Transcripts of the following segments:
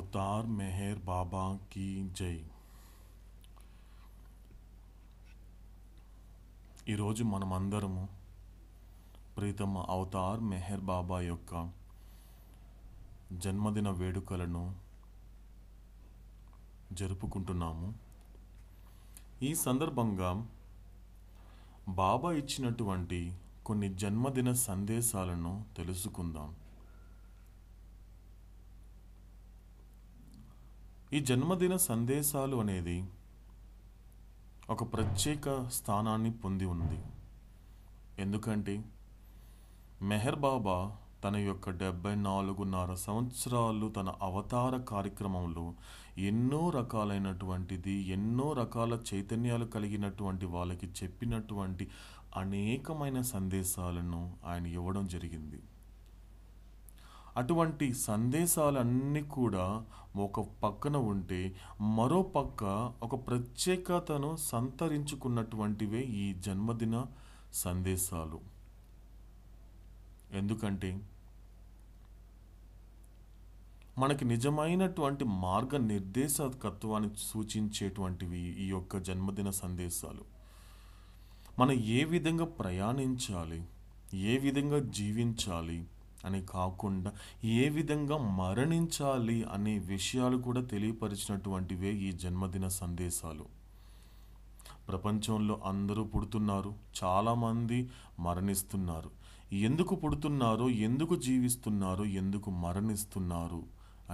Avatar Meher బాబా key జై. ఈరోజు మనమందరము ప్రీతమ అవతార్ మెహర్ బాబా యొక్క జన్మదిన వేడుకలను జరుపుకుంటున్నాము. ఈ సందర్భంగా బాబా ఇచ్చినటువంటి కొన్ని జన్మదిన సందేశాలను తెలుసుకుందాం. ఈ జన్మదిన సందేశాలు అనేది ఒక ప్రత్యేక స్థానాన్ని పొంది ఉంది. ఎందుకంటే మెహర్ బాబా తన యొక్క 74.5 సంవత్సరాలు తన అవతార కార్యక్రమంలో ఎన్నో రకాల చైతన్యాలు కలిగినటువంటి వాళ్ళకి చెప్పినటువంటి అనేకమైన సందేశాలను ఆయన ఇవ్వడం జరిగింది. అటువంటి సందేశాలన్నీ కూడా ఒక పక్కన ఉంటే మరో పక్క ఒక ప్రత్యేకతను సంతరించుకున్నటువంటివే ఈ జన్మదిన సందేశాలు. ఎందుకంటే మనకి నిజమైనటువంటి మార్గ నిర్దేశకత్వాన్ని సూచించేటువంటివి ఈ యొక్క జన్మదిన సందేశాలు. మనం ఏ విధంగా ప్రయాణించాలి, ఏ విధంగా జీవించాలి అని కాకుండా ఏ విధంగా మరణించాలి అనే విషయాలు కూడా తెలియపరిచినటువంటివే ఈ జన్మదిన సందేశాలు. ప్రపంచంలో అందరూ పుడుతున్నారు, చాలామంది మరణిస్తున్నారు. ఎందుకు పుడుతున్నారో, ఎందుకు జీవిస్తున్నారు, ఎందుకు మరణిస్తున్నారు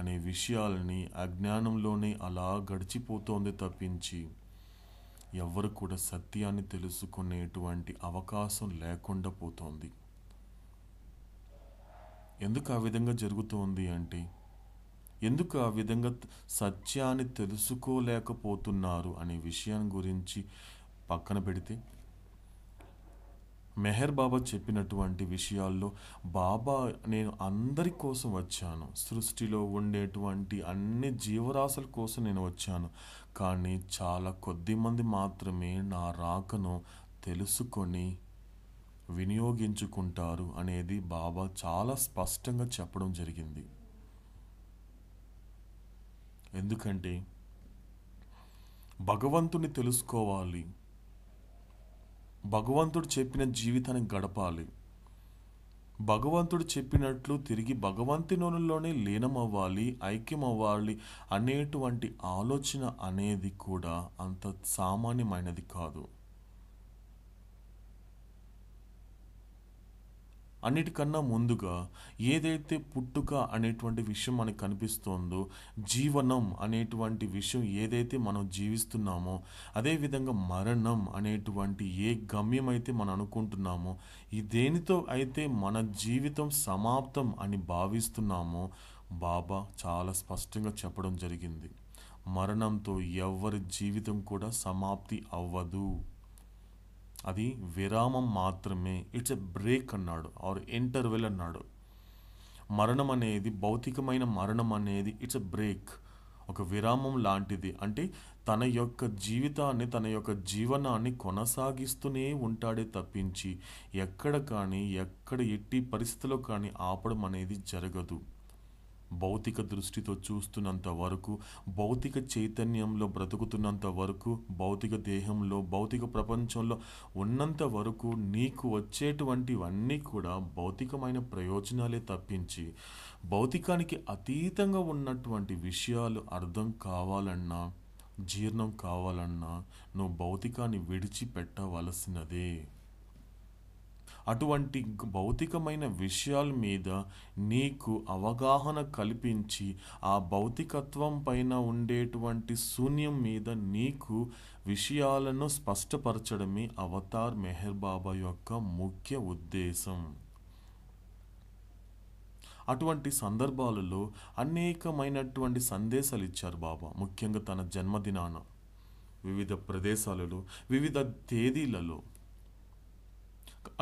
అనే విషయాలని అజ్ఞానంలోనే అలా గడిచిపోతోంది తప్పించి ఎవరు కూడా సత్యాన్ని తెలుసుకునేటువంటి అవకాశం లేకుండా పోతోంది. ఎందుకు ఆ విధంగా జరుగుతోంది అంటే ఎందుకు ఆ విధంగా సత్యాన్ని తెలుసుకోలేకపోతున్నారు అనే విషయం గురించి పక్కన పెడితే మెహర్ బాబా చెప్పినటువంటి విషయాల్లో బాబా నేను అందరి కోసం వచ్చాను, సృష్టిలో ఉండేటువంటి అన్ని జీవరాశుల కోసం నేను వచ్చాను, కానీ చాలా కొద్ది మంది మాత్రమే నా రాకను తెలుసుకొని వినియోగించుకుంటారు అనేది బాబా చాలా స్పష్టంగా చెప్పడం జరిగింది. ఎందుకంటే భగవంతుని తెలుసుకోవాలి, భగవంతుడు చెప్పిన జీవితాన్ని గడపాలి, భగవంతుడు చెప్పినట్లు తిరిగి భగవంతునిలోనే లీనమవ్వాలి, ఐక్యమవ్వాలి అనేటువంటి ఆలోచన అనేది కూడా అంత సామాన్యమైనది కాదు. అన్నిటికన్నా ముందుగా ఏదైతే పుట్టుక అనేటువంటి విషయం మనకు కనిపిస్తోందో, జీవనం అనేటువంటి విషయం ఏదైతే మనం జీవిస్తున్నామో, అదేవిధంగా మరణం అనేటువంటి ఏ గమ్యం అయితే మనం అనుకుంటున్నామో, ఈ దేనితో అయితే మన జీవితం సమాప్తం అని భావిస్తున్నామో బాబా చాలా స్పష్టంగా చెప్పడం జరిగింది. మరణంతో ఎవరి జీవితం కూడా సమాప్తి అవ్వదు, అది విరామం మాత్రమే. ఇట్స్ ఎ బ్రేక్ అన్నాడు, ఆర్ ఇంటర్వెల్ అన్నాడు. మరణం అనేది, భౌతికమైన మరణం అనేది ఇట్స్ ఎ బ్రేక్, ఒక విరామం లాంటిది. అంటే తన యొక్క జీవితాన్ని, తన యొక్క జీవనాన్ని కొనసాగిస్తూనే ఉంటాడే తప్పించి ఎక్కడ ఎట్టి పరిస్థితిలో కానీ ఆపడం అనేది జరగదు. భౌతిక దృష్టితో చూస్తున్నంత వరకు, భౌతిక చైతన్యంలో బ్రతుకుతున్నంత వరకు, భౌతిక దేహంలో, భౌతిక ప్రపంచంలో ఉన్నంత వరకు నీకు వచ్చేటువంటివన్నీ కూడా భౌతికమైన ప్రయోజనాలే తప్పించి భౌతికానికి అతీతంగా ఉన్నటువంటి విషయాలు అర్థం కావాలన్నా, జీర్ణం కావాలన్నా నువ్వు భౌతికాన్ని విడిచిపెట్టవలసినదే. అటువంటి భౌతికమైన విషయాల మీద నీకు అవగాహన కల్పించి ఆ భౌతికత్వం పైన ఉండేటువంటి శూన్యం మీద నీకు విషయాలను స్పష్టపరచడమే అవతార్ మెహర్ బాబా యొక్క ముఖ్య ఉద్దేశం. అటువంటి సందర్భాలలో అనేకమైనటువంటి సందేశాలు ఇచ్చారు బాబా. ముఖ్యంగా తన జన్మదినాన వివిధ ప్రదేశాలలో, వివిధ తేదీలలో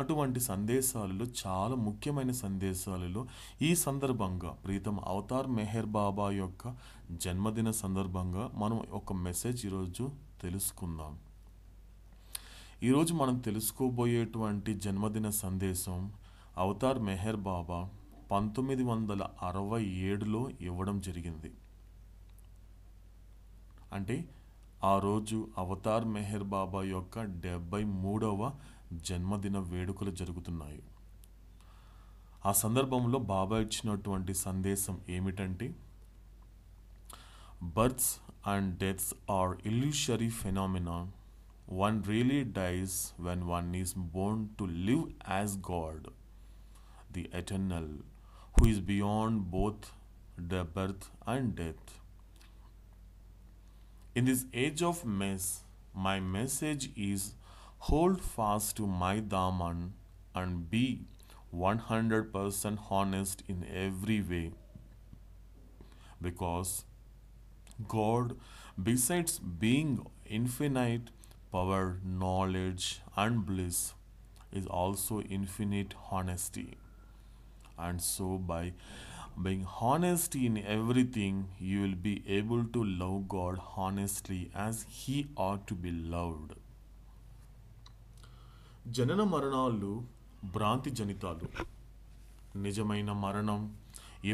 అటువంటి సందేశాలలో చాలా ముఖ్యమైన సందేశాలలో ఈ సందర్భంగా ప్రీతం అవతార్ మెహర్ బాబా యొక్క జన్మదిన సందర్భంగా మనం ఒక మెసేజ్ ఈరోజు తెలుసుకుందాం. ఈరోజు మనం తెలుసుకోబోయేటువంటి జన్మదిన సందేశం అవతార్ మెహర్ బాబా 1967లో ఇవ్వడం జరిగింది. అంటే ఆ రోజు అవతార్ మెహర్ బాబా యొక్క 73వ జన్మదిన వేడుకలు జరుగుతున్నాయి. ఆ సందర్భంలో బాబా ఇచ్చినటువంటి సందేశం ఏమిటంటే, births and deaths are illusory phenomena. One really dies when one is born to live as God, the eternal, who is beyond both the birth and death. In this age of mess, my message is hold fast to my Daman and be 100% honest in every way, because God, besides being infinite power, knowledge, and bliss, is also infinite honesty. And so, by being honest in everything, you will be able to love God honestly as He ought to be loved. జనన మరణాలు భ్రాంతి జనితాలు. నిజమైన మరణం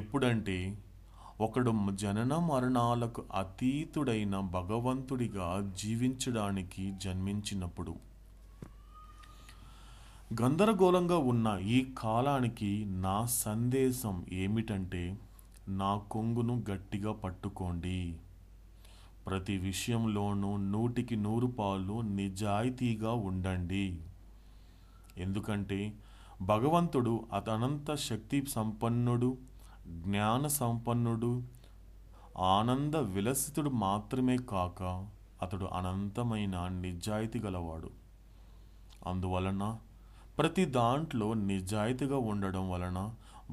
ఎప్పుడంటే ఒకడు జనన మరణాలకు అతీతుడైన భగవంతుడిగా జీవించడానికి జన్మించినప్పుడు. గందరగోళంగా ఉన్న ఈ కాలానికి నా సందేశం ఏమిటంటే, నా కొంగును గట్టిగా పట్టుకోండి. ప్రతి విషయంలోనూ 100% నిజాయితీగా ఉండండి. ఎందుకంటే భగవంతుడు అనంత శక్తి సంపన్నుడు, జ్ఞాన సంపన్నుడు, ఆనంద విలసితుడు మాత్రమే కాక అతడు అనంతమైన నిజాయితీ గలవాడు. అందువలన ప్రతి దాంట్లో నిజాయితీగా ఉండడం వలన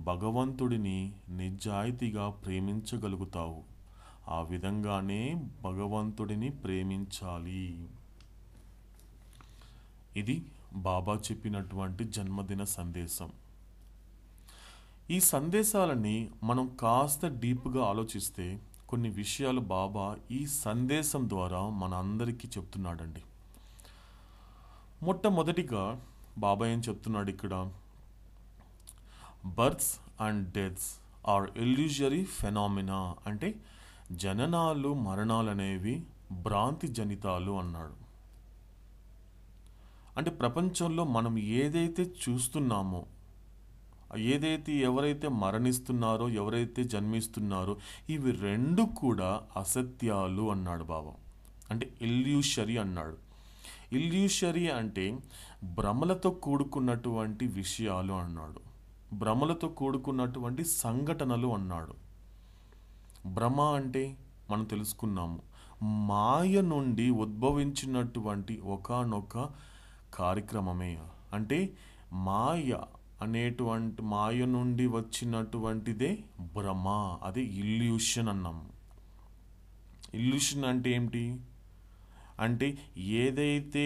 భగవంతుడిని నిజాయితీగా ప్రేమించగలుగుతావు. ఆ విధంగానే భగవంతుడిని ప్రేమించాలి. ఇది బాబా చెప్పినటువంటి జన్మదిన సందేశం. ఈ సందేశాలని మనం కాస్త డీప్గా ఆలోచిస్తే కొన్ని విషయాలు బాబా ఈ సందేశం ద్వారా మన అందరికీ చెప్తున్నాడండి. మొట్టమొదటిగా బాబా ఏం చెప్తున్నాడు ఇక్కడ, births and deaths are illusory phenomena. అంటే జననాలు మరణాలు అనేవి భ్రాంతి జనితాలు అన్నాడు. అంటే ప్రపంచంలో మనం ఏదైతే చూస్తున్నామో, ఏదైతే ఎవరైతే మరణిస్తున్నారో, ఎవరైతే జన్మిస్తున్నారో, ఇవి రెండు కూడా అసత్యాలు అన్నాడు బాబా. అంటే ఇల్యూషరీ అన్నాడు. ఇల్యూషరీ అంటే భ్రమలతో కూడుకున్నటువంటి విషయాలు అన్నాడు. భ్రమలతో కూడుకున్నటువంటి సంఘటనలు అన్నాడు. భ్రమ అంటే మనం తెలుసుకున్నాము, మాయ నుండి ఉద్భవించినటువంటి ఒకానొక కార్యక్రమమే. అంటే మాయ అనేటువంటి మాయ నుండి వచ్చినటువంటిదే భ్రమ, అదే ఇల్యూషన్ అన్నాం. ఇల్యూషన్ అంటే ఏమిటి అంటే ఏదైతే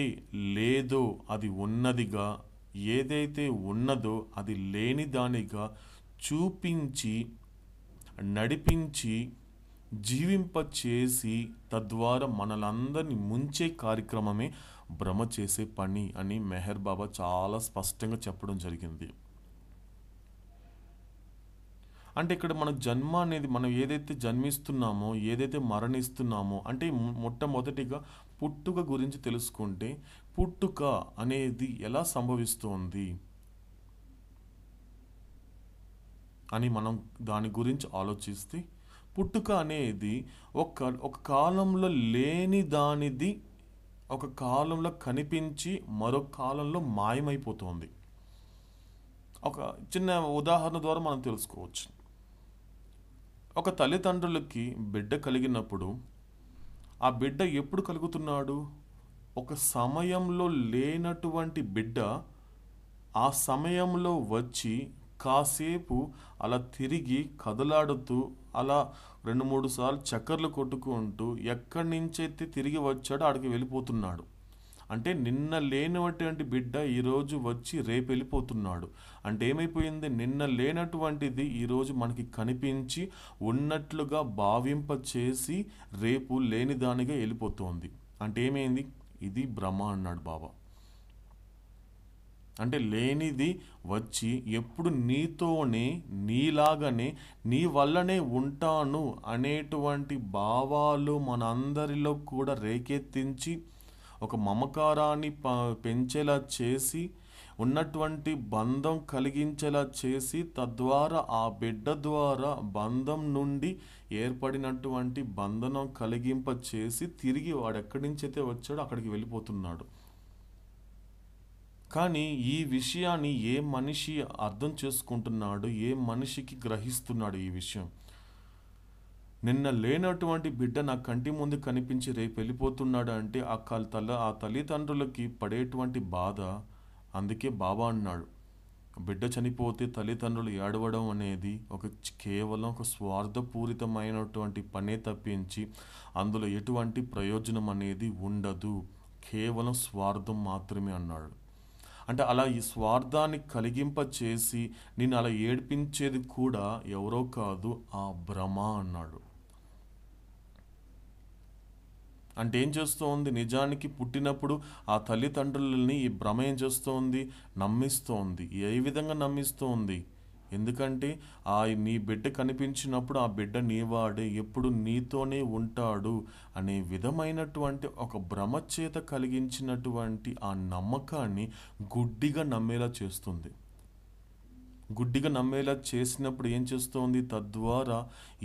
లేదో అది ఉన్నదిగా, ఏదైతే ఉన్నదో అది లేని దానిగా చూపించి, నడిపించి, జీవింపచేసి తద్వారా మనలందరినీ ముంచే కార్యక్రమమే భ్రమ చేసే పని అని మెహర్ బాబా చాలా స్పష్టంగా చెప్పడం జరిగింది. అంటే ఇక్కడ మన జన్మ అనేది, మనం ఏదైతే జన్మిస్తున్నామో, ఏదైతే మరణిస్తున్నామో, అంటే మొట్టమొదటిగా పుట్టుక గురించి తెలుసుకుంటే, పుట్టుక అనేది ఎలా సంభవిస్తోంది అని మనం దాని గురించి ఆలోచిస్తే, పుట్టుక అనేది ఒక కాలంలో లేని దానిది ఒక కాలంలో కనిపించి మరొక కాలంలో మాయమైపోతుంది. ఒక చిన్న ఉదాహరణ ద్వారా మనం తెలుసుకోవచ్చు. ఒక తల్లిదండ్రులకి బిడ్డ కలిగినప్పుడు ఆ బిడ్డ ఎప్పుడు కలుగుతున్నాడు? ఒక సమయంలో లేనటువంటి బిడ్డ ఆ సమయంలో వచ్చి కాసేపు అలా తిరిగి కదలాడుతూ అలా 2-3 సార్లు చక్కర్లు కొట్టుకుంటూ ఎక్కడి నుంచైతే తిరిగి వచ్చాడో అక్కడికి వెళ్ళిపోతున్నాడు. అంటే నిన్న లేనటువంటి బిడ్డ ఈరోజు వచ్చి రేపు వెళ్ళిపోతున్నాడు. అంటే ఏమైపోయింది? నిన్న లేనటువంటిది ఈరోజు మనకి కనిపించి ఉన్నట్లుగా భావింప చేసి రేపు లేనిదానిగా వెళ్ళిపోతుంది. అంటే ఏమైంది? ఇది భ్రమ అన్నాడు బాబా. అంటే లేనిది వచ్చి ఎప్పుడు నీతోనే, నీలాగానే, నీ వల్లనే ఉంటాను అనేటువంటి భావాలు మనందరిలో కూడా రేకెత్తించి ఒక మమకారాన్ని పెంచేలా చేసి, ఉన్నటువంటి బంధం కలిగించేలా చేసి, తద్వారా ఆ బిడ్డ ద్వారా బంధం నుండి ఏర్పడినటువంటి బంధనం కలిగింప చేసి తిరిగి వాడు ఎక్కడి నుంచి అయితే వచ్చాడో అక్కడికి వెళ్ళిపోతున్నాడు. కానీ ఈ విషయాన్ని ఏ మనిషి అర్థం చేసుకుంటున్నాడు, ఏ మనిషికి గ్రహిస్తున్నాడు ఈ విషయం? నిన్న లేనటువంటి బిడ్డ నా కంటి ముందు కనిపించి రేపు వెళ్ళిపోతున్నాడు అంటే ఆ తల్లిదండ్రులకి పడేటువంటి బాధ. అందుకే బాబా అన్నాడు, బిడ్డ చనిపోతే తల్లిదండ్రులు ఏడవడం అనేది కేవలం ఒక స్వార్థపూరితమైనటువంటి పనే తప్పించి అందులో ఎటువంటి ప్రయోజనం అనేది ఉండదు, కేవలం స్వార్థం మాత్రమే అన్నాడు. అంటే అలా ఈ స్వార్థాన్ని కలిగింప చేసి నేను అలా ఏడ్పించేది కూడా ఎవరో కాదు, ఆ భ్రమ అన్నాడు. అంటే ఏం చేస్తోంది? నిజానికి పుట్టినప్పుడు ఆ తల్లిదండ్రులని ఈ భ్రమ ఏం చేస్తోంది? నమ్మిస్తోంది. ఏ విధంగా నమ్మిస్తోంది? ఎందుకంటే నీ బిడ్డ కనిపించినప్పుడు ఆ బిడ్డ నీవాడే, ఎప్పుడు నీతోనే ఉంటాడు అనే విధమైనటువంటి ఒక భ్రమ చేత కలిగించినటువంటి ఆ నమ్మకాన్ని గుడ్డిగా నమ్మేలా చేస్తుంది. గుడ్డిగా నమ్మేలా చేసినప్పుడు ఏం చేస్తోంది? తద్వారా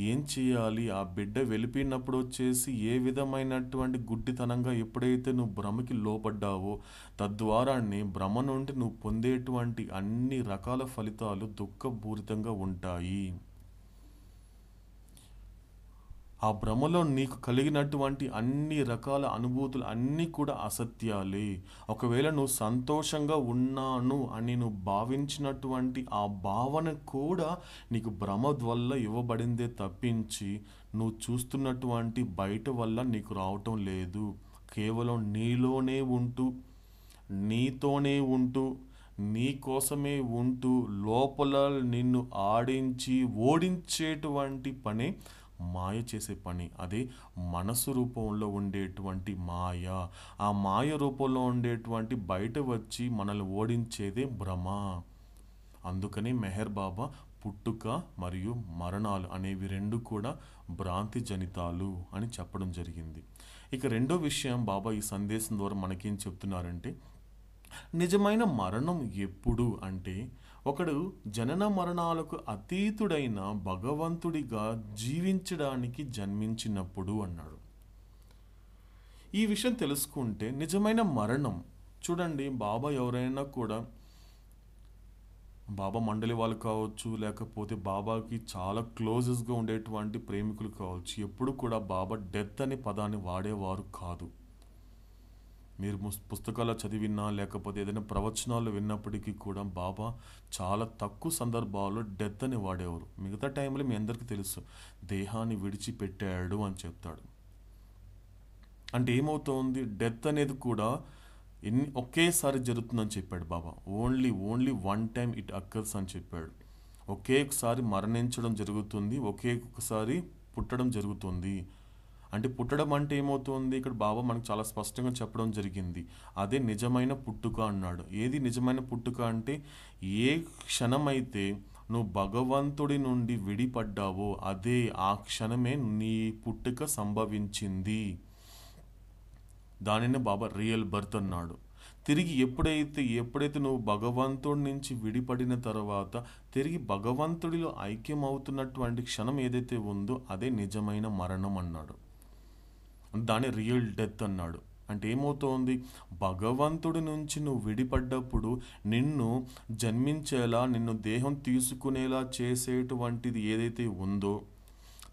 ఏం చేయాలి? ఆ బిడ్డ వెళ్ళిపోయినప్పుడు వచ్చేసి ఏ విధమైనటువంటి గుడ్డితనంగా ఎప్పుడైతే నువ్వు భ్రమకి లోపడ్డావో, తద్వారానే భ్రమ నుండి నువ్వు పొందేటువంటి అన్ని రకాల ఫలితాలు దుఃఖపూరితంగా ఉంటాయి. ఆ భ్రమలో నీకు కలిగినటువంటి అన్ని రకాల అనుభూతులు అన్నీ కూడా అసత్యాలే. ఒకవేళ నువ్వు సంతోషంగా ఉన్నాను అని నువ్వు భావించినటువంటి ఆ భావన కూడా నీకు భ్రమ వల్ల ఇవ్వబడిందే తప్పించి నువ్వు చూస్తున్నటువంటి బయట వల్ల నీకు రావటం లేదు. కేవలం నీలోనే ఉంటూ, నీతోనే ఉంటూ, నీ కోసమే ఉంటూ లోపల నిన్ను ఆడించి ఓడించేటువంటి పనే మాయ చేసే పని. అదే మనసు రూపంలో ఉండేటువంటి మాయ. ఆ మాయ రూపంలో ఉండేటువంటి బయట వచ్చి మనల్ని ఓడించేదే భ్రమ. అందుకని మెహర్ బాబా పుట్టుక మరియు మరణాలు అనేవి రెండు కూడా భ్రాంతి జనితాలు అని చెప్పడం జరిగింది. ఇక రెండో విషయం బాబా ఈ సందేశం ద్వారా మనకేం చెప్తున్నారంటే, నిజమైన మరణం ఎప్పుడు అంటే ఒకడు జనన మరణాలకు అతీతుడైన భగవంతుడిగా జీవించడానికి జన్మించినప్పుడు అన్నాడు. ఈ విషయం తెలుసుకుంటే నిజమైన మరణం చూడండి, బాబా ఎవరైనా కూడా, బాబా మండలి వాళ్ళు కావచ్చు, లేకపోతే బాబాకి చాలా క్లోజెస్గా ఉండేటువంటి ప్రేమికులు కావచ్చు, ఎప్పుడు కూడా బాబా డెత్ అనే పదాన్ని వాడేవారు కాదు. మీరు పుస్తకాల్లో చదివినా లేకపోతే ఏదైనా ప్రవచనాలు విన్నప్పటికీ కూడా బాబా చాలా తక్కువ సందర్భాల్లో డెత్ అని వాడేవారు. మిగతా టైంలో మీ అందరికీ తెలుసు, దేహాన్ని విడిచిపెట్టాడు అని చెప్తాడు. అంటే ఏమవుతోంది? డెత్ అనేది కూడా ఒకేసారి జరుగుతుందని చెప్పాడు Baba. Only one time it occurs అని చెప్పాడు. ఒకేసారి మరణించడం జరుగుతుంది, ఒకేసారి పుట్టడం జరుగుతుంది. అంటే పుట్టడం అంటే ఏమవుతుంది? ఇక్కడ బాబా మనకు చాలా స్పష్టంగా చెప్పడం జరిగింది. అదే నిజమైన పుట్టుక అన్నాడు. ఏది నిజమైన పుట్టుక అంటే, ఏ క్షణమైతే నువ్వు భగవంతుడి నుండి విడిపడ్డావో అదే ఆ క్షణమే నీ పుట్టుక సంభవించింది. దానిని బాబా రియల్ బర్త్ అన్నాడు. తిరిగి ఎప్పుడైతే నువ్వు భగవంతుడి నుంచి విడిపడిన తర్వాత తిరిగి భగవంతుడిలో ఐక్యమవుతున్నటువంటి క్షణం ఏదైతే ఉందో అదే నిజమైన మరణం అన్నాడు. దాని రియల్ డెత్ అన్నాడు. అంటే ఏమవుతోంది? భగవంతుడి నుంచి నువ్వు విడిపడ్డప్పుడు నిన్ను జన్మించేలా, నిన్ను దేహం తీసుకునేలా చేసేటువంటిది ఏదైతే ఉందో,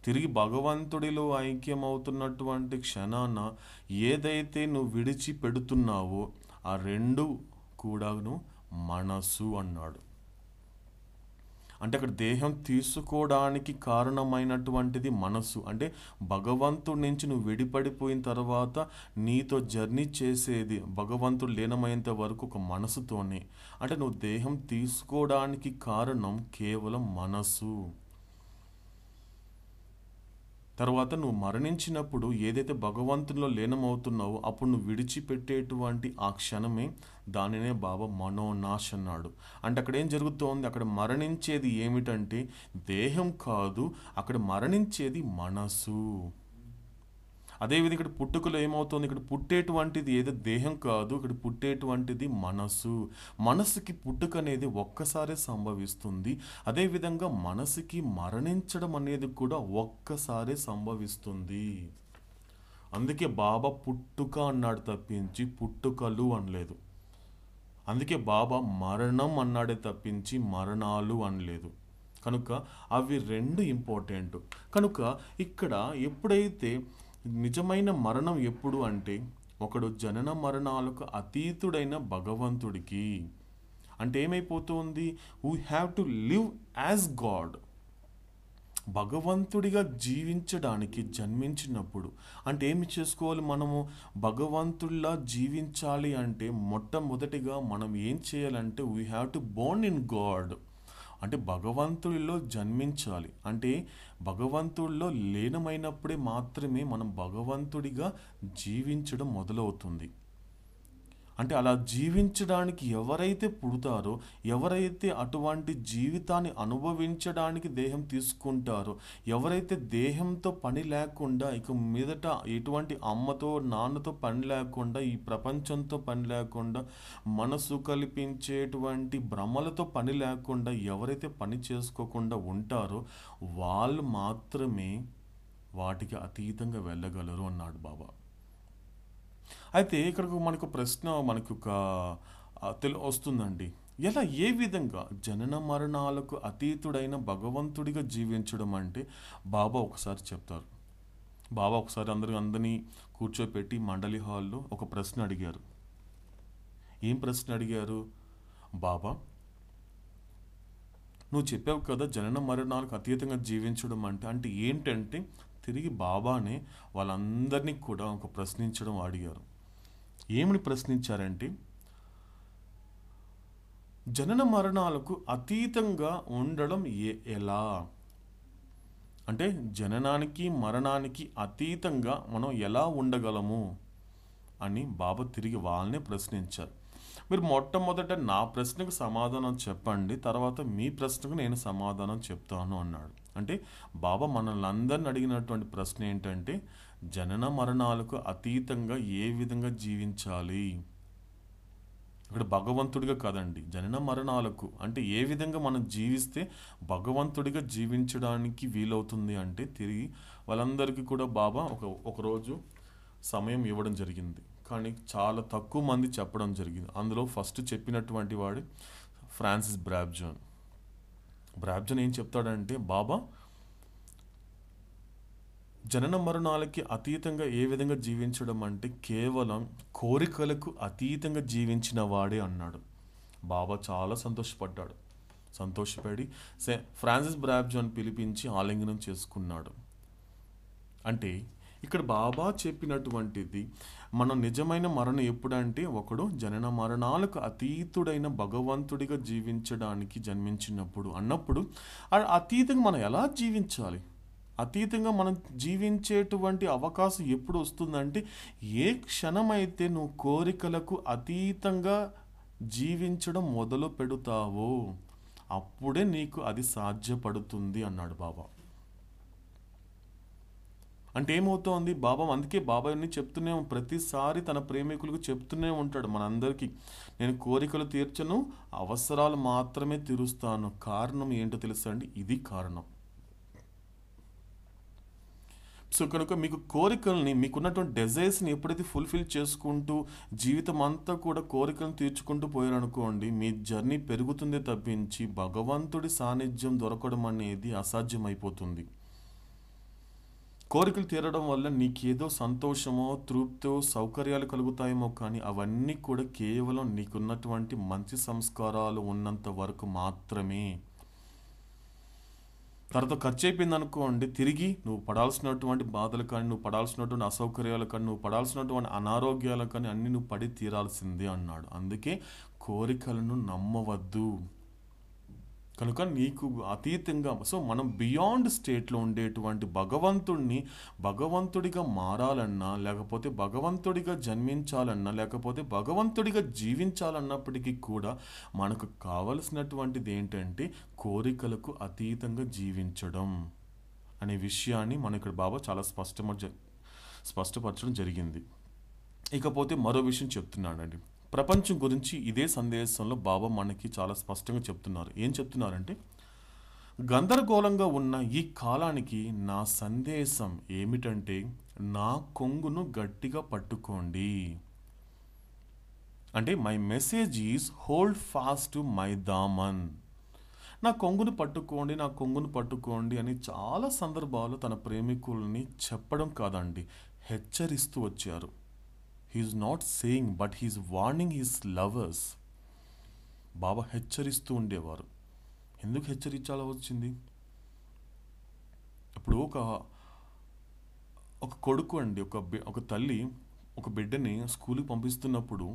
తిరిగి భగవంతుడిలో ఐక్యమవుతున్నటువంటి క్షణాన ఏదైతే నువ్వు విడిచిపెడుతున్నావో ఆ రెండు కూడాను మనసు అన్నాడు. అంటే అక్కడ దేహం తీసుకోవడానికి కారణమైనటువంటిది మనసు. అంటే భగవంతుడి నుంచి నువ్వు విడిపడిపోయిన తర్వాత నీతో జర్నీ చేసేది భగవంతుడు లీనమైనంత వరకు ఒక మనసుతోనే. అంటే నువ్వు దేహం తీసుకోవడానికి కారణం కేవలం మనసు. తర్వాత నువ్వు మరణించినప్పుడు ఏదైతే భగవంతునిలో లీనమవుతున్నావో అప్పుడు నువ్వు విడిచిపెట్టేటువంటి ఆ క్షణమే దానినే బాబా మనోనాశ్ అన్నాడు. అంటే అక్కడ ఏం జరుగుతోంది, అక్కడ మరణించేది ఏమిటంటే దేహం కాదు, అక్కడ మరణించేది మనసు. అదేవిధంగా ఇక్కడ పుట్టుకలో ఏమవుతుంది, ఇక్కడ పుట్టేటువంటిది ఏదో దేహం కాదు, ఇక్కడ పుట్టేటువంటిది మనసు. మనసుకి పుట్టుక అనేది ఒక్కసారే సంభవిస్తుంది. అదేవిధంగా మనసుకి మరణించడం అనేది కూడా ఒక్కసారే సంభవిస్తుంది. అందుకే బాబా పుట్టుక అన్నాడు తప్పించి పుట్టుకలు అనలేదు. అందుకే బాబా మరణం అన్నాడే తప్పించి మరణాలు అనలేదు. కనుక అవి రెండు ఇంపార్టెంట్. కనుక ఇక్కడ ఎప్పుడైతే నిజమైన మరణం ఎప్పుడు అంటే ఒకడు జనన మరణాలకు అతీతుడైన భగవంతుడికి, అంటే ఏమైపోతుంది, we have to live as God. భగవంతుడిగా జీవించడానికి జన్మించినప్పుడు అంటే ఏమి చేసుకోవాలి, మనము భగవంతుడిలా జీవించాలి అంటే మొట్టమొదటిగా మనం ఏం చేయాలంటే we have to Born in God. అంటే భగవంతుడిలో జన్మించాలి. అంటే భగవంతుడిలో లీనమైనప్పుడే మాత్రమే మనం భగవంతుడిగా జీవించడం మొదలవుతుంది. అంటే అలా జీవించడానికి ఎవరైతే పుడతారో, ఎవరైతే అటువంటి జీవితాన్ని అనుభవించడానికి దేహం తీసుకుంటారో, ఎవరైతే దేహంతో పని లేకుండా ఇక మీదట ఎటువంటి అమ్మతో నాన్నతో పని లేకుండా, ఈ ప్రపంచంతో పని లేకుండా, మనసు కల్పించేటువంటి భ్రమలతో పని లేకుండా ఎవరైతే పని చేసుకోకుండా ఉంటారో వాళ్ళు మాత్రమే వాటికి అతీతంగా వెళ్ళగలరు అన్నాడు బాబా. అయితే ఇక్కడ మనకు ప్రశ్న మనకు ఒక వస్తుందండి, ఎలా ఏ విధంగా జనన మరణాలకు అతీతుడైన భగవంతుడిగా జీవించడం అంటే బాబా ఒకసారి చెప్తారు. బాబా ఒకసారి అందరినీ కూర్చోపెట్టి మండలి హాల్లో ఒక ప్రశ్న అడిగారు. ఏం ప్రశ్న అడిగారు, బాబా నువ్వు చెప్పావు కదా జనన మరణాలకు అతీతంగా జీవించడం అంటే ఏంటంటే తిరిగి బాబానే వాళ్ళందరినీ కూడా ఒక ప్రశ్నించడం అడిగారు. ఏమని ప్రశ్నించారంటే, జనన మరణాలకు అతీతంగా ఉండడం ఎలా, అంటే జననానికి మరణానికి అతీతంగా మనం ఎలా ఉండగలము అని బాబా తిరిగి వాళ్ళనే ప్రశ్నించారు. మీరు మొట్టమొదట నా ప్రశ్నకు సమాధానం చెప్పండి, తర్వాత మీ ప్రశ్నకు నేను సమాధానం చెప్తాను అన్నాడు. అంటే బాబా మనల్ని అందరిని అడిగినటువంటి ప్రశ్న ఏంటంటే జనన మరణాలకు అతీతంగా ఏ విధంగా జీవించాలి. ఇక్కడ భగవంతుడిగా కాదండి, జనన మరణాలకు అంటే ఏ విధంగా మనం జీవిస్తే భగవంతుడిగా జీవించడానికి వీలవుతుంది అంటే తిరిగి వాళ్ళందరికీ కూడా బాబా ఒకరోజు సమయం ఇవ్వడం జరిగింది. కానీ చాలా తక్కువ మంది చెప్పడం జరిగింది. అందులో ఫస్ట్ చెప్పినటువంటి వాడు ఫ్రాన్సిస్ బ్రాబ్జాన్. బ్రాబ్జాన్ ఏం చెప్తాడంటే, బాబా జనన మరణాలకి అతీతంగా ఏ విధంగా జీవించడం అంటే కేవలం కోరికలకు అతీతంగా జీవించిన వాడే అన్నాడు. బాబా చాలా సంతోషపడి ఫ్రాన్సిస్ బ్రాబ్జాన్ పిలిపించి ఆలింగనం చేసుకున్నాడు. అంటే ఇక్కడ బాబా చెప్పినటువంటిది మనం నిజమైన మరణం ఎప్పుడంటే ఒకడు జనన మరణాలకు అతీతుడైన భగవంతుడిగా జీవించడానికి జన్మించినప్పుడు అన్నప్పుడు అతీతంగా మనం ఎలా జీవించాలి, అతీతంగా మనం జీవించేటువంటి అవకాశం ఎప్పుడు వస్తుందంటే ఏ క్షణమైతే నువ్వు కోరికలకు అతీతంగా జీవించడం మొదలు పెడతావో అప్పుడే నీకు అది సాధ్యపడుతుంది అన్నాడు బాబా. అంటే ఏమవుతోంది, బాబా అందుకే బాబాని చెప్తూనే ప్రతిసారి తన ప్రేమికులకు చెప్తూనే ఉంటాడు మనందరికీ, నేను కోరికలు తీర్చను, అవసరాలు మాత్రమే తీరుస్తాను. కారణం ఏంటో తెలుసా అండి, ఇది కారణం. సో కనుక మీకు కోరికల్ని, మీకున్నటువంటి డెజైర్స్ని ఎప్పుడైతే ఫుల్ఫిల్ చేసుకుంటూ జీవితం అంతా కూడా కోరికలను తీర్చుకుంటూ పోయారనుకోండి, మీ జర్నీ పెరుగుతుందే తప్పించి భగవంతుడి సాన్నిధ్యం దొరకడం అనేది అసాధ్యమైపోతుంది. కోరికలు తీరడం వల్ల నీకేదో సంతోషమో తృప్తో సౌకర్యాలు కలుగుతాయేమో, కానీ అవన్నీ కూడా కేవలం నీకున్నటువంటి మంచి సంస్కారాలు ఉన్నంత వరకు మాత్రమే. తర్వాత ఖర్చు అయిపోయింది అనుకోండి, తిరిగి నువ్వు పడాల్సినటువంటి బాధలు కానీ, నువ్వు పడాల్సినటువంటి అసౌకర్యాలు కానీ, నువ్వు పడాల్సినటువంటి అనారోగ్యాలు కానీ అన్నీ నువ్వు పడి తీరాల్సిందే అన్నాడు. అందుకే కోరికలను నమ్మవద్దు. కనుక నీకు అతీతంగా, సో మనం బియాండ్ స్టేట్లో ఉండేటువంటి భగవంతుడిని, భగవంతుడిగా మారాలన్నా, లేకపోతే భగవంతుడిగా జన్మించాలన్నా, లేకపోతే భగవంతుడిగా జీవించాలన్నప్పటికీ కూడా మనకు కావలసినటువంటిది ఏంటంటే కోరికలకు అతీతంగా జీవించడం అనే విషయాన్ని మన ఇక్కడ బాబా చాలా స్పష్టపరచడం జరిగింది. ఇకపోతే మరో విషయం చెప్తున్నాడండి. ప్రపంచం గురించి ఇదే సందేశంలో బాబా మనకి చాలా స్పష్టంగా చెప్తున్నారు. ఏం చెప్తున్నారంటే, గందరగోళంగా ఉన్న ఈ కాలానికి నా సందేశం ఏమిటంటే, నా కొంగును గట్టిగా పట్టుకోండి. అంటే my message is hold fast to my దామన్. నా కొంగును పట్టుకోండి, నా కొంగును పట్టుకోండి అని చాలా సందర్భాలు తన ప్రేమికుల్ని చెప్పడం కాదండి, హెచ్చరిస్తూ వచ్చారు. He's not saying, but he's warning his lovers. Baba హెచ్చరిస్తూ ఉండేవారు. ఎందుకు హెచ్చరించాల్సి వచ్చింది? ఇప్పుడు ఒక కొడుకు అండి, ఒక తల్లి ఒక బిడ్డని స్కూల్కి పంపిస్తున్నప్పుడు,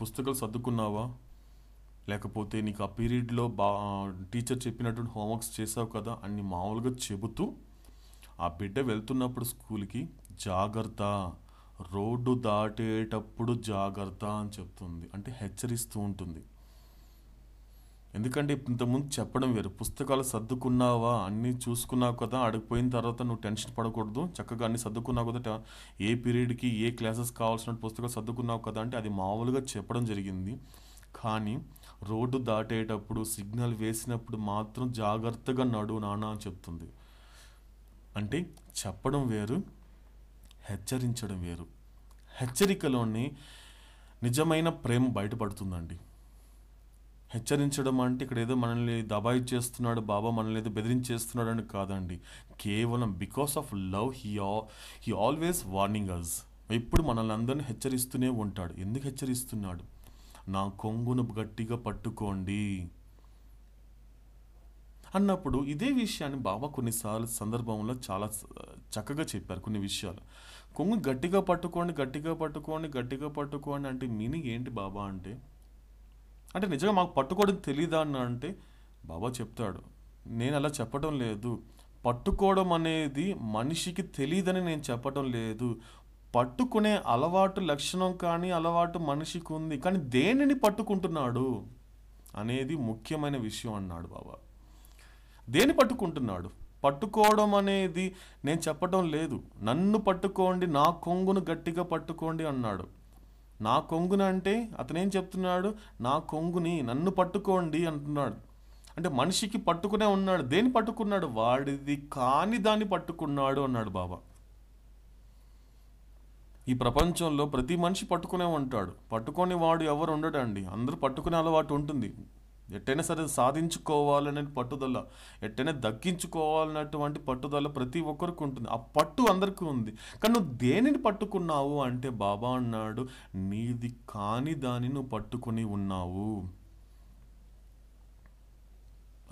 పుస్తకాలు సర్దుకున్నావా, లేకపోతే నీకు ఆ పీరియడ్లో టీచర్ చెప్పినటువంటి హోంవర్క్స్ చేసావు కదా అని మామూలుగా చెబుతూ, ఆ బిడ్డ వెళ్తున్నప్పుడు స్కూల్కి జాగ్రత్త, రోడ్డు దాటేటప్పుడు జాగ్రత్త అని చెప్తుంది. అంటే హెచ్చరిస్తూ ఉంటుంది. ఎందుకంటే ఇంతకుముందు చెప్పడం వేరు. పుస్తకాలు సర్దుకున్నావా, అన్నీ చూసుకున్నావు కదా, అడిగిపోయిన తర్వాత నువ్వు టెన్షన్ పడకూడదు, చక్కగా అన్నీ సర్దుకున్నావు కదా, ఏ పీరియడ్కి ఏ క్లాసెస్ కావాల్సిన పుస్తకాలు సర్దుకున్నావు కదా అంటే అది మామూలుగా చెప్పడం జరిగింది. కానీ రోడ్డు దాటేటప్పుడు, సిగ్నల్ వేసినప్పుడు మాత్రం జాగ్రత్తగా నడు నాన్న అని చెప్తుంది. అంటే చెప్పడం వేరు, హెచ్చరించడం వేరు. హెచ్చరికలోని నిజమైన ప్రేమ బయటపడుతుందండి. హెచ్చరించడం అంటే ఇక్కడ ఏదో మనల్ని దబాయిచ్చేస్తున్నాడు బాబా, మనల్ని ఏదో బెదిరించేస్తున్నాడు అని కాదండి. కేవలం because of love he always warning us. ఇప్పుడు మనల్ని అందరినీ హెచ్చరిస్తూనే ఉంటాడు. ఎందుకు హెచ్చరిస్తున్నాడు? నా కొంగును గట్టిగా పట్టుకోండి అన్నప్పుడు ఇదే విషయాన్ని బాబా కొన్నిసార్లు సందర్భంలో చాలా చక్కగా చెప్పారు. కొన్ని విషయాలు, కొంగు గట్టిగా పట్టుకోండి, గట్టిగా పట్టుకోండి, గట్టిగా పట్టుకోండి అంటే మీనింగ్ ఏంటి బాబా అంటే, అంటే నిజంగా మాకు పట్టుకోవడం తెలీదా అన్న అంటే బాబా చెప్తాడు, నేను అలా చెప్పడం లేదు. పట్టుకోవడం అనేది మనిషికి తెలియదని నేను చెప్పడం లేదు. పట్టుకునే అలవాటు లక్షణం కానీ అలవాటు మనిషికి ఉంది, కానీ దేనిని పట్టుకుంటున్నాడు అనేది ముఖ్యమైన విషయం అన్నాడు బాబా. దేని పట్టుకుంటున్నాడు? పట్టుకోవడం అనేది నేను చెప్పడం లేదు. నన్ను పట్టుకోండి, నా కొంగును గట్టిగా పట్టుకోండి అన్నాడు. నా కొంగును అంటే అతనేం చెప్తున్నాడు? నా కొంగుని, నన్ను పట్టుకోండి అంటున్నాడు. అంటే మనిషికి పట్టుకునే ఉన్నాడు. దేని పట్టుకున్నాడు? వాడిది కాని దాన్ని పట్టుకున్నాడు అన్నాడు బాబా. ఈ ప్రపంచంలో ప్రతి మనిషి పట్టుకునే ఉంటాడు. పట్టుకొని వాడు ఎవరు ఉండడండి. అందరూ పట్టుకునే అలవాటు ఉంటుంది. ఎట్టైనా సరే సాధించుకోవాలనే పట్టుదల, ఎట్టైనా దక్కించుకోవాలన్నటువంటి పట్టుదల ప్రతి ఒక్కరికి ఉంటుంది. ఆ పట్టు అందరికీ ఉంది. కానీ నువ్వు దేనిని పట్టుకున్నావు అంటే బాబా అన్నాడు, నీది కాని దాన్ని నువ్వు పట్టుకుని ఉన్నావు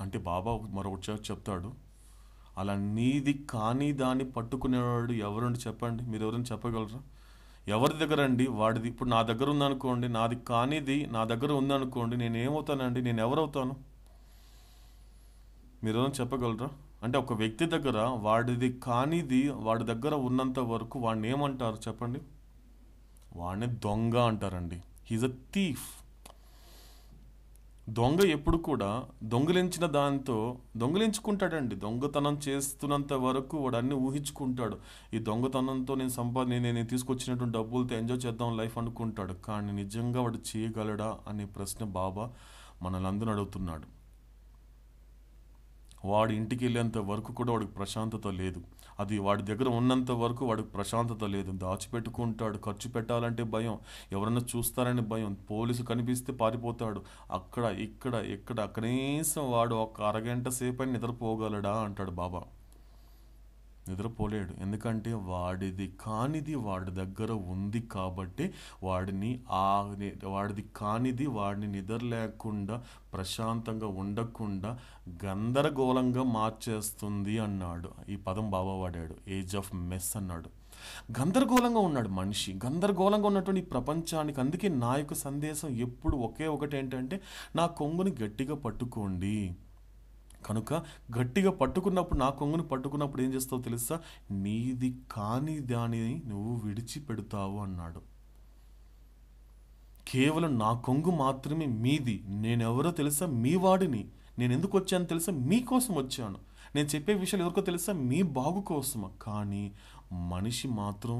అంటే బాబా మరొకటి చెప్తాడు, అలా నీది కాని దాన్ని పట్టుకునేవాడు ఎవరండి చెప్పండి? మీరు ఎవరైనా చెప్పగలరా? ఎవరి దగ్గర అండి వాడిది? ఇప్పుడు నా దగ్గర ఉందనుకోండి, నాది కానిది నా దగ్గర ఉందనుకోండి, నేను ఏమవుతానండి? నేను ఎవరవుతాను? మీరు ఎవరైనా చెప్పగలరా? అంటే ఒక వ్యక్తి దగ్గర వాడిది కానిది వాడి దగ్గర ఉన్నంత వరకు వాడిని ఏమంటారు చెప్పండి? వాడిని దొంగ అంటారండి. He's a thief. దొంగ ఎప్పుడు కూడా దొంగిలించిన దాంతో దొంగిలించుకుంటాడండి. దొంగతనం చేస్తున్నంత వరకు వాడు అన్ని ఊహించుకుంటాడు. ఈ దొంగతనంతో నేను తీసుకొచ్చినటువంటి డబ్బులతో ఎంజాయ్ చేద్దాం లైఫ్ అనుకుంటాడు. కానీ నిజంగా వాడు చేయగలడా అనే ప్రశ్న బాబా మనల్ని అందరూ అడుగుతున్నాడు. వాడి ఇంటికి వెళ్ళేంత వరకు కూడా వాడికి ప్రశాంతత లేదు. అది వాడి దగ్గర ఉన్నంత వరకు వాడికి ప్రశాంతత లేదు. దాచిపెట్టుకుంటాడు. ఖర్చు పెట్టాలంటే భయం, ఎవరన్నా చూస్తారని భయం, పోలీసు కనిపిస్తే పారిపోతాడు. అక్కడ ఇక్కడ కనీసం వాడు ఒక అరగంట సేపు అని నిద్రపోగలడా అంటాడు బాబా. నిద్రపోలేడు. ఎందుకంటే వాడిది కానిది వాడి దగ్గర ఉంది కాబట్టి వాడిని ఆ వాడిది కానిది వాడిని నిద్ర లేకుండా ప్రశాంతంగా ఉండకుండా గందరగోళంగా మార్చేస్తుంది అన్నాడు. ఈ పదం బాబా వాడాడు, ఏజ్ ఆఫ్ మెస్ అన్నాడు. గందరగోళంగా ఉన్నాడు మనిషి, గందరగోళంగా ఉన్నటువంటి ఈ ప్రపంచానికి. అందుకే నా యొక్క సందేశం ఎప్పుడు ఒకే ఒకటి ఏంటంటే, నా కొంగుని గట్టిగా పట్టుకోండి. కనుక గట్టిగా పట్టుకున్నప్పుడు, నా కొంగుని పట్టుకున్నప్పుడు ఏం చేస్తావు తెలుసా, నీది కాని దానిని నువ్వు విడిచిపెడతావు అన్నాడు. కేవలం నా కొంగు మాత్రమే మీది. నేనెవరో తెలుసా, మీ వాడిని. నేను ఎందుకు వచ్చాను తెలుసా, మీకోసం వచ్చాను. నేను చెప్పే విషయాలు ఎవరికో తెలుసా, మీ బాగు కోసమా. కానీ మనిషి మాత్రం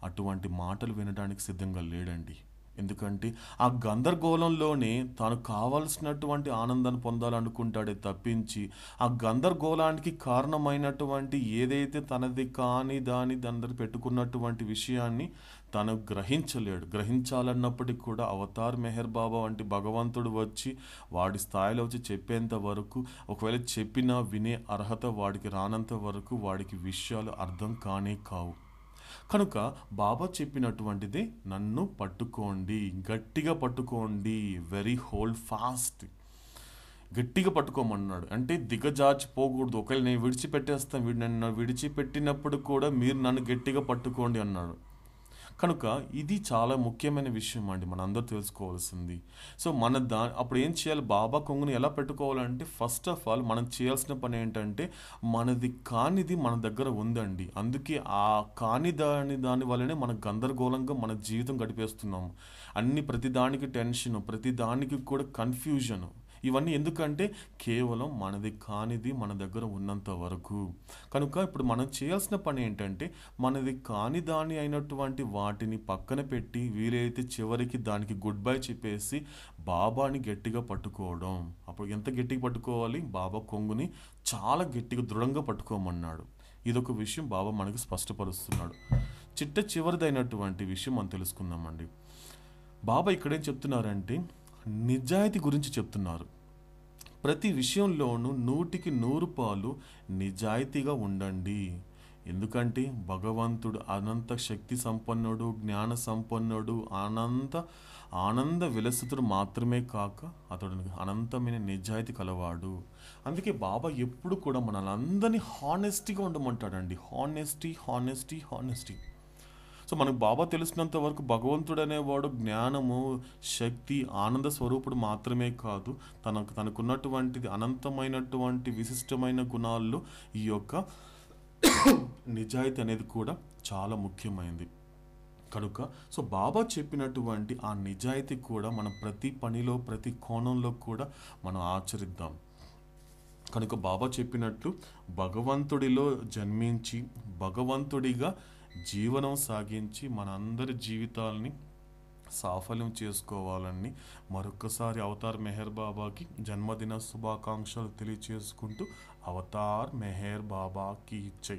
అటువంటి మాటలు వినడానికి సిద్ధంగా లేడండి. ఎందుకంటే ఆ గందరగోళంలోనే తాను కావలసినటువంటి ఆనందాన్ని పొందాలనుకుంటాడే తప్పించి, ఆ గందరగోళానికి కారణమైనటువంటి ఏదైతే తనది కాని దాని పెట్టుకున్నటువంటి విషయాన్ని తను గ్రహించలేడు. గ్రహించాలన్నప్పటికీ కూడా అవతార్ మెహర్ బాబా వంటి భగవంతుడు వచ్చి వాడి స్థాయిలో వచ్చి చెప్పేంత వరకు, ఒకవేళ చెప్పినా వినే అర్హత వాడికి రానంత వరకు వాడికి విషయాలు అర్థం కానే కావు. కనుక బాబా చెప్పినటువంటిది, నన్ను పట్టుకోండి, గట్టిగా పట్టుకోండి, వెరీ హోల్డ్ ఫాస్ట్, గట్టిగా పట్టుకోమన్నాడు. అంటే దిగజాచిపోకూడదు. ఒకవేళ నేను విడిచిపెట్టేస్తాను, నన్ను విడిచిపెట్టినప్పుడు కూడా మీరు నన్ను గట్టిగా పట్టుకోండి అన్నాడు. కనుక ఇది చాలా ముఖ్యమైన విషయం అండి, మనందరూ తెలుసుకోవాల్సింది. సో అప్పుడు ఏం చేయాలి, బాబా కొంగుని ఎలా పెట్టుకోవాలంటే, ఫస్ట్ ఆఫ్ ఆల్ మనం చేయాల్సిన పని ఏంటంటే, మనది కానిది మన దగ్గర ఉందండి. అందుకే ఆ కాని దాని వల్లనే మన గందరగోళంగా మన జీవితం గడిపేస్తున్నాము. ప్రతిదానికి టెన్షన్, ప్రతిదానికి కూడా కన్ఫ్యూజన్. ఇవన్నీ ఎందుకంటే కేవలం మనది కానిది మన దగ్గర ఉన్నంత వరకు. కనుక ఇప్పుడు మనం చేయాల్సిన పని ఏంటంటే, మనది కాని దాని అయినటువంటి వాటిని పక్కన పెట్టి వీలైతే చివరికి దానికి గుడ్ బై చెప్పేసి బాబాని గట్టిగా పట్టుకోవడం. అప్పుడు ఎంత గట్టిగా పట్టుకోవాలి, బాబా కొంగుని చాలా గట్టిగా దృఢంగా పట్టుకోమన్నాడు. ఇదొక విషయం బాబా మనకి స్పష్టపరుస్తున్నాడు. చివరిదైనటువంటి విషయం మనం తెలుసుకుందామండి. బాబా ఇక్కడేం చెప్తున్నారంటే, నిజాయితీ గురించి చెప్తున్నారు. ప్రతి విషయంలోనూ 100% నిజాయితీగా ఉండండి. ఎందుకంటే భగవంతుడు అనంత శక్తి సంపన్నుడు, జ్ఞాన సంపన్నుడు, ఆనంద విలసితుడు మాత్రమే కాక అతడు అనంతమైన నిజాయితీ కలవాడు. అందుకే బాబా ఎప్పుడు కూడా మనల్ని హానెస్టీగా ఉండమంటాడండి. హానెస్టీ. సో మనకు బాబా తెలిసినంత వరకు భగవంతుడు అనేవాడు జ్ఞానము, శక్తి, ఆనంద స్వరూపుడు మాత్రమే కాదు, తనకున్నటువంటిది అనంతమైనటువంటి విశిష్టమైన గుణాల్లో ఈ యొక్క నిజాయితీ అనేది కూడా చాలా ముఖ్యమైనది. కనుక సో బాబా చెప్పినటువంటి ఆ నిజాయితీ కూడా మనం ప్రతి పనిలో, ప్రతి కోణంలో కూడా మనం ఆచరిద్దాం. కనుక బాబా చెప్పినట్లు భగవంతుడిలో జన్మించి భగవంతుడిగా జీవనం సాగించి మనందరి జీవితాలని సాఫల్యం చేసుకోవాలని మరొకసారి అవతార్ మెహర్ బాబాకి జన్మదిన శుభాకాంక్షలు తెలియచేసుకుంటూ, అవతార్ మెహర్ బాబాకి జై.